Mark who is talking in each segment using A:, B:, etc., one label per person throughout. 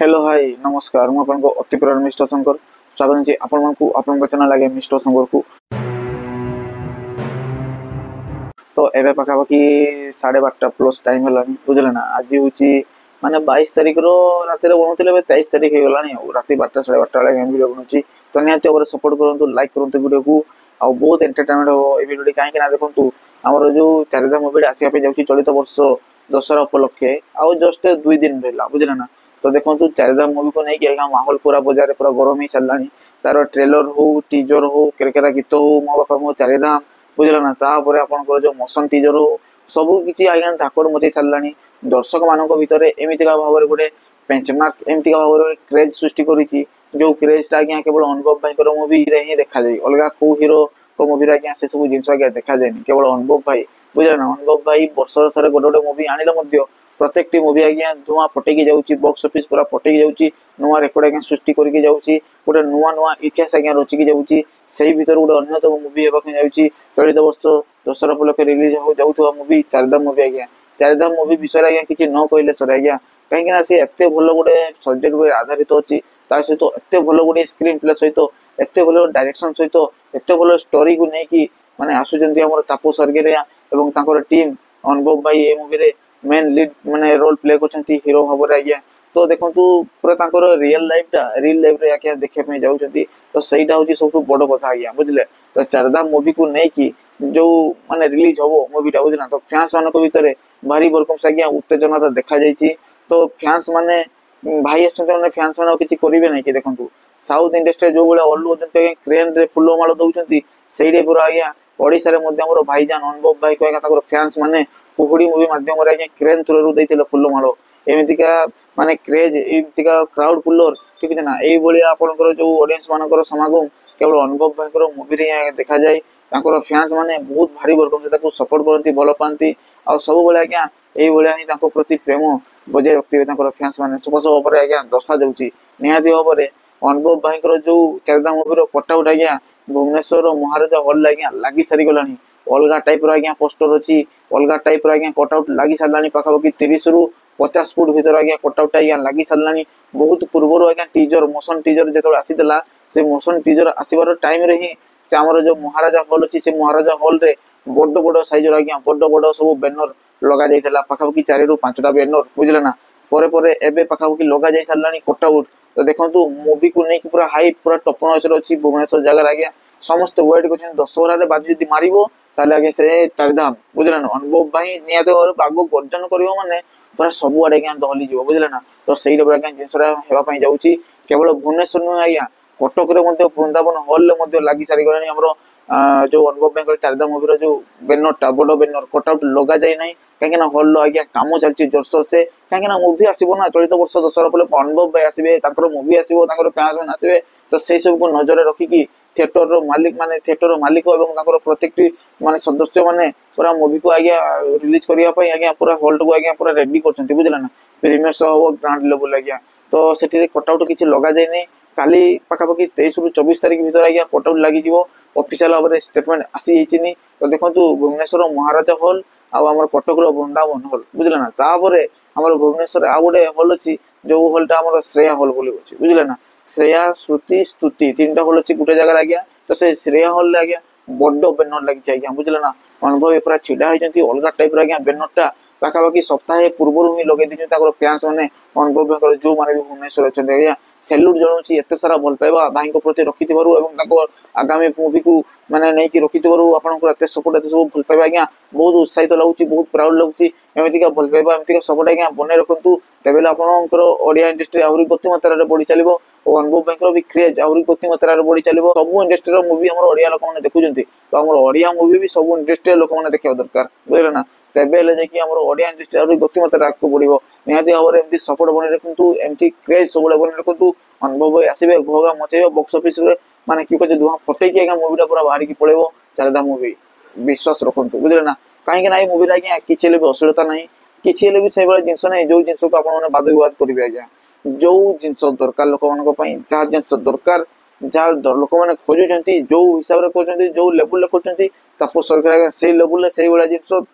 A: Hello hi नमस्कार मु आपन को अति प्रिय मिस्टर शंकर स्वागत है आपन को आपन चैनल लगे मिस्टर शंकर को। तो एबे पाखापाखि 12:30 प्लस टाइम हलानी बुझले ना। आज हूँ माने 22 तारिख रो राति रे बनउतले 23 तारिख हे गलानी राति 12 12:30 वाले गेम वीडियो बनउची। तो निहाती ओवर सपोर्ट करंतु लाइक करंतु वीडियो को आ बहुत एंटरटेनमेंट हो ए वीडियो काहे कि ना देखंतु हमर जो चारिदा मूवी आसिया पे जाउची चलित वर्ष दशहरा उपलक्षे आ जस्ट 2 दिन रहला बुझले ना। तो देखो चारिदा मूवी को नहीं कि माहौल पूरा बजार पूरा गरम ही सारानी तार ट्रेलर हो टीजर हो केरकेरा गीत हो मो बापा मो चारिदा बुझल ना तापर आपंकर जो मोशन टीजर हो सबू किसी आज्ञा धाकड़ मचे सारानी दर्शक मान भितर एमतीका भाव में गोटे बेंचमार्क एमतीका भाव में क्रेज सृष्टि करी जो क्रेजटा आज्ञा केवल अनुभव भाई मुवी ही देखा जाए अलग कौ हिरो को मुवी आज्ञा से सब जिन आज्ञा देखा जाए केवल अनुभव भाई बुझल ना। अनुभव भाई वर्ष थे गोटे गोटे मुवी आनिले प्रत्येक मुवी आज्ञा धुआं फटेकी जाऊँगी बॉक्स ऑफिस पूरा फटेकी जाऊँगी नुआ रेकर्ड आज्ञा सृष्टि करके जाऊँगी गोटे नुआ नुआ इतिहास आज्ञा रचिकी जाऊँगी से भर गोटे अन्यतम मुवी होगा जाऊँगी चलित वर्ष दशहरा उपलक्षे रिलीज हो जाऊँ मुवी चारिदा मूवी आज्ञा। चारिदा मूवी विषय आज्ञा किसी न कहले सर आज्ञा कहीं सी एत भल गोटे सब्जेक्ट आधारित अच्छी सहित एत भल गोटे स्क्रीन प्ले सहित एत भल डायरेक्शन सहित एत भल स्टोरी को लेकिन माने आसुचंती हमर तापस सर्गेरिया एवं ताकर टीम अनुभव भाई ए मूवी रे मेन लीड माने रोल प्ले करछंती हीरो भाବରେ आज्ञा। तो देखंतु पूरा ताकर रियल लाइफ रे आज्ञा देखे पे जाउछंती तो सेटा होची सबसे बड़ कथा आज्ञा बुझले। तो चारदा मूवी को नै कि जो माने रिलीज होबो मूवीटा बुझना तो फैंस मानको भितरे भारी भरकम से आज्ञा उत्तेजना तो देखा जाईची। तो फैंस माने भाई आछंती माने फैंस माने किछि करिवे नै कि देखंतु साउथ इंडस्ट्री जो बेले अल्लू अर्जुन पे क्रेन रे फुलो माଳ दउछंती सेइडे पूरा आज्ञा ओडिसा रे मध्ये हमर भाईजान अनुभव भाई कहका ताकर फैंस माने कुहुड़ी मूवी माध्यम रे आज्ञा क्रेन थ्रू देइथिले फुलो माଳ एमितिका माने क्रेज एमितिका क्राउड पुलर ठीक है ना एई भलिया आपनकर जो ऑडियंस मानकर समागम केवल अनुभव भाईकर मूवी रे देखा जाय ताकर फैंस माने बहुत भारी भरकम से ताको सपोर्ट करंती भलो पांती आ सब बेले आज्ञा एई भलिया ही ताको प्रति प्रेम बजाय रखिबे ताकर फैंस माने सब सब ऊपर आज्ञा दर्शा जाउची निहाती भाबरे अनुभव भाईकर जो चारिदा मूवी रो कटआउट आज्ञा भुवनेश्वर महाराजा हॉल आज्ञा लागि सारी गलानी अलगा टाइप आज्ञा पोस्टर अच्छी अलगा टाइप आज्ञा कटआउट लगी सारानी पाखापाखि 30 रु 50 फुट भीतर आज्ञा कटआउट आज्ञा लगी सारानी बहुत पूर्व आज्ञा टीजर मोशन टीजर जो आसीला से मोशन टीजर आसबार टाइम रे ही आमर जो महाराजा हॉल अच्छी से महाराजा हॉल रे बड़ बड़ साइज आज्ञा बड़ बड़ सब बैनर लगा जाइला पाखापाखि 4 रु 5टा बैनर बुझले ना परे परे एबे पाखापाखि लगा जाई सारानी कटआउट। तो देखंतु मूवी को नहीं पूरा हाई पूरा टपन अच्छी भुवनेश्वर जगह आज्ञा समस्त वेट कर दशहरा रे बाजी यदि मारिबो ताले आगे से चारिधाम बुझले ना अनुभव भाई नियाते आगो गर्जन करिवो माने पूरा सब आड़े आज्ञा दहली जीवो बुझले ना। तो सेई डबरा आज्ञा जिनसरा हेबा पई जाउची केवल भुवनेश्वर न आज्ञा कटक रे मध्ये वृंदावन हॉल रे मध्ये लागि सारी गलानी हमरो जो अनुभव भाई कर चारिधाम मूवी रो जो बैनर बड़ बैनर कटआउट लगा जाय नै कहीं ना हॉल आज्ञा काम चलती जोरसोर से कहीं ना मूवी आसबो ना चलित वर्ष दशहरा पले अनुभव भाई आसबे ताकर मूवी आसबो ताकर फैंस मान आसबे तो सेई सब को नजर रखिकी थिएटर रो मालिक माने थिएटर रो मालिक एवं ताकर प्रत्येक माने सदस्य माने पूरा मूवी को आज्ञा रिलीज करिया पई आज्ञा पूरा हॉल को आज्ञा पूरा रेडी करछंती बुझला ना प्रीमियर शो हो ग्रांड लेवल आज्ञा। तो सेठी कटआउट किछि लगा जाय नै काली पाखापाखि 23 रु 24 तारिख भीतर आज्ञा कटआउट लागि जीवो ऑफिशियल भाବରେ स्टेटमेंट आसी जाइछिनी। तो देखंतु भुवनेश्वर महाराजा हॉल आ हमर कटक रो वृंदावन हॉल बुझला ना तापरे हमर भुवनेश्वर आ गोटे हॉल अछि जो हॉलटा हमर श्रेया हॉल बोली अछि बुझला ना श्रेया श्रुति स्तुति 3टा हॉल अछि गुटे जगह आज्ञा। तो से श्रेया हॉल ले आज्ञा बड्डो बैनर लागि आज्ञा बुझला ना अनुभव पूरा छिडा होइछंती अलगा टाइप आज्ञा बैनरटा पाखापाखि सप्ताह पूर्व ही लगे दी फैंस मैंने अनुभव जो मैंने भी भुवनेश्वर अच्छा आज्ञा सैल्यूट जनाऊँगी एत सारा भल पाइबा भाई प्रति रखि आगामी मुवी को मैंने नहीं रखि आपत सपोर्ट एत सब भल पाइबा आज्ञा बहुत उत्साहित लगुच बहुत प्राउड लगुच एमतीका भल पाइबा एमतीका सपोर्ट आज्ञा बने रखु तेल आपंकर ओडिया इंडस्ट्री आहरी गति मात्रा बढ़ी चलो और अनुभव भाई भी क्रेज आहरी गति मात्रा बढ़ी चलो सब इंडस्ट्री मुवी आम ओडिया लोक मैंने देखुं तो आम ओडिया मुवी भी सब इंडस्ट्री लोक मैंने देखा दरकार बुझे ना तेबे जाकि ओडिया इंडस्ट्री आहरी गति मात्रा आगे बढ़ो निहाती भाव में एमती सपोर्ट बन रखु एमती क्रेज सब बन रखु अनुभव भाई आसबे घोगा मचेब बॉक्स ऑफिस माने कि कहते धुआं फटेकी आज्ञा मुवीटा पूरा बाहर की पड़ेबो चारिदा मूवी विश्वास रखु बुझे ना कहीं ना मूवी आज्ञा किसी भी असुविधा ना किसी भी से जिनस ना जो जिन को आप बाद विवाद करेंगे आज्ञा जो जिनस दरकार लोक मान जहाँ जिन दरकार जहाँ लोक मैंने खोजुंट जो हिसाब से जो लेवल कर तापस सरकार से लेवल से जिन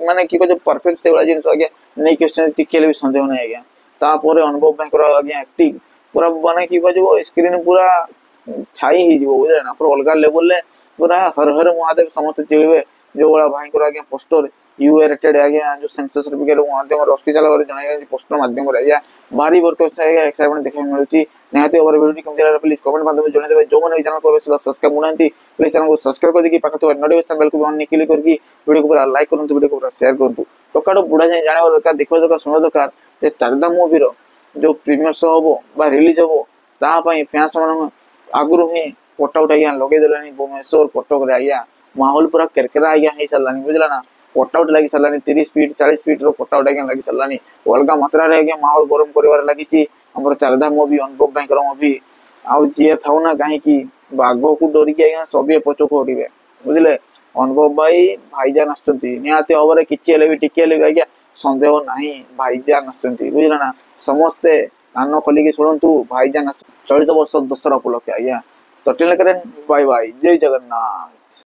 A: माने कि परफेक्ट से जिन आज्ञा नहीं टिके भी सन्देह ना आज्ञा तापर अनुभव भाई आज्ञा एक्टिंग पूरा माने कि स्क्रीन पूरा छाई ही बुझे ना पूरा अलग लेवल ले पूरा हर हर महादेव समस्त चिड़े जो भाड़ा भाई आज्ञा पोस्टर यूए रेटेड आज्ञा जो सेंसर सर्टिफिकेट माध्यम ऑफिशियल भाव जन पोस्टर माध्यम आज्ञा भारी वर्क एक्साइटमेंट देखा मिलूँ निहाती ओवर वीडियो केमती लागला प्लीज कमेंट माध्यम जणाइबे जो माने चैनल को सब्सक्राइब करनांती प्लीज चैनल को सब्सक्राइब कर देकी पाखत नोटिफिकेशन बेल को ऑन क्लिक करके वीडियो को पूरा लाइक करंतु वीडियो को पूरा शेयर करंतु टोकाडो बुढ़ा जाय जाने दरकार देखो दरकार सुनो दरकार जे चारदा मूवी रो जो प्रीमियर शो होबो बा रिलीज होबो ता पई फैंस मन आगुरु ही फोटो उठा आज्ञा लगे देलानी भुवनेश्वर कटक रे आज्ञा माहौल पूरा केरकेरा आज्ञा हे सरलानी बुझला ना फोटोट लगी सरलानी 30 फीट 40 फीट रो फोटोट आज्ञा लगी सरलानी अलग मात्रा रे आज्ञा माहौल गरम करिवार लागिची हमर चारदा मूवी अनुभव भाई मूवी आउ जी था ना कहीं बाघ को डरिकी आज्ञा सबे पछक हटिबे बुझले अनुभव भाई भाईजान आसती हबर कि आज्ञा सन्देह ना भाईजान आसती बुझला ना समस्ते कान खोलिकी शुणु भाईजान चलित वर्ष दशहरा उपलक्षे आज्ञा तो बाय बाय जय जगन्नाथ।